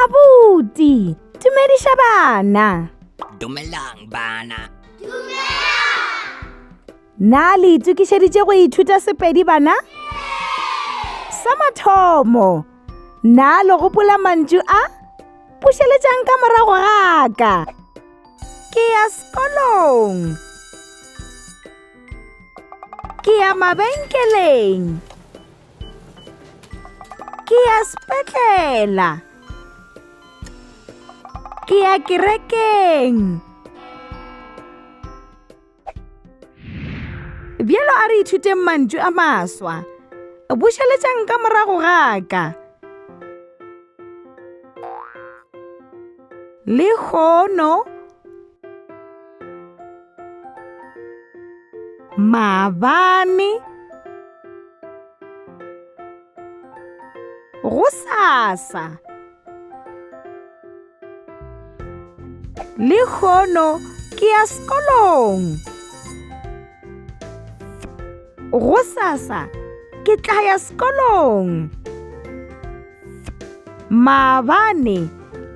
Abuti, dumedisha bana. Dumelang bana. Na le itukišeditše go ithuta Sepedi bana? Sa mathomo, na le gopola mantšu a? Pušeletšang ka morago ga ka. Ke ya sekolong. Ke ya mabenkeleng. Ke ya sepetlela. Ke ya kerekeng. Bjalo a re ithuteng mantšu a maswa. Bušeletšang ka morago ga ka. Le kgono. Maabane. Go sasa. Le kgono ke ya sekolong. Go sasa ke tla ya sekolong. Maabane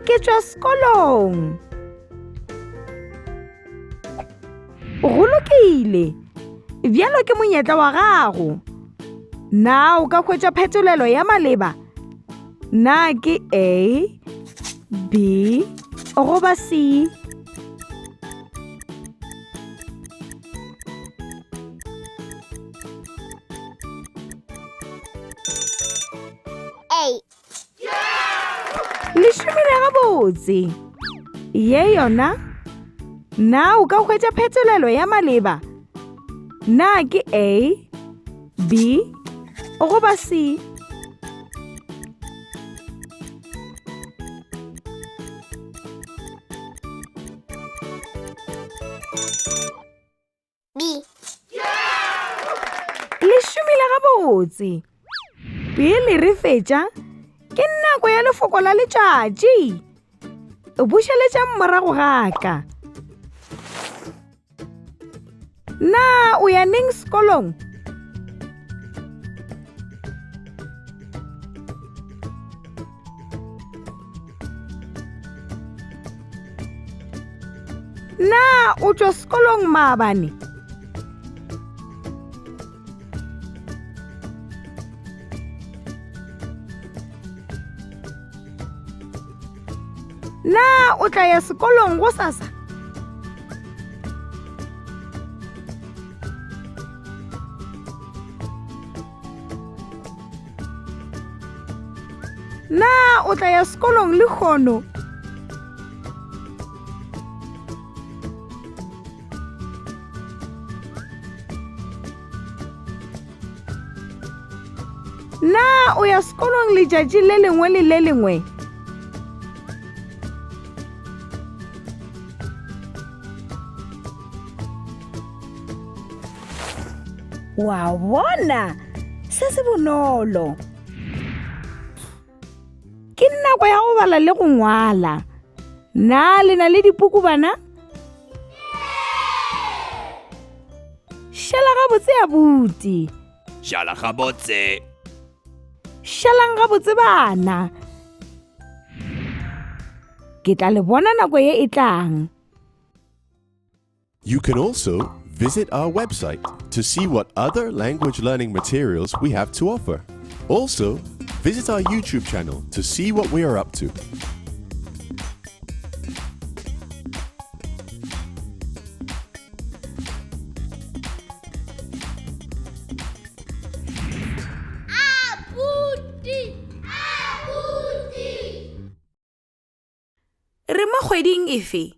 ke tšwa sekolong. Go lokile. Bjalo ke monyetla wa gago. Na o ka hwetša phetolelo ya maleba? Na ke A, B, goba C? Le šomile gabotse. Ye yona. Na o ka hwetša phetolelo ya maleba? Na ke A, B, goba C? B. Le šomile gabotse. Pele re fetša, ke nako ya lefoko la letšatši. Bušeletšang morago ga ka. Na o ya neng sekolong? Na o tšwa sekolong maabane? Na o tla ya sekolong go sasa? Na o tla ya sekolong le kgono? Na o ya sekolong letšatši le lengwe le le lengwe? Wa bona, se se bonolo. Ke nako ya go bala le go ngwala. Na le na le dipuku bana? Šala gabotse abuti. Šala gabotse. Šalang gabotse bana. Ke tla le bona nako ye e tlang. You can also visit our website to see what other language learning materials we have to offer. Also, visit our YouTube channel to see what we are up to. Re mo kgweding efe?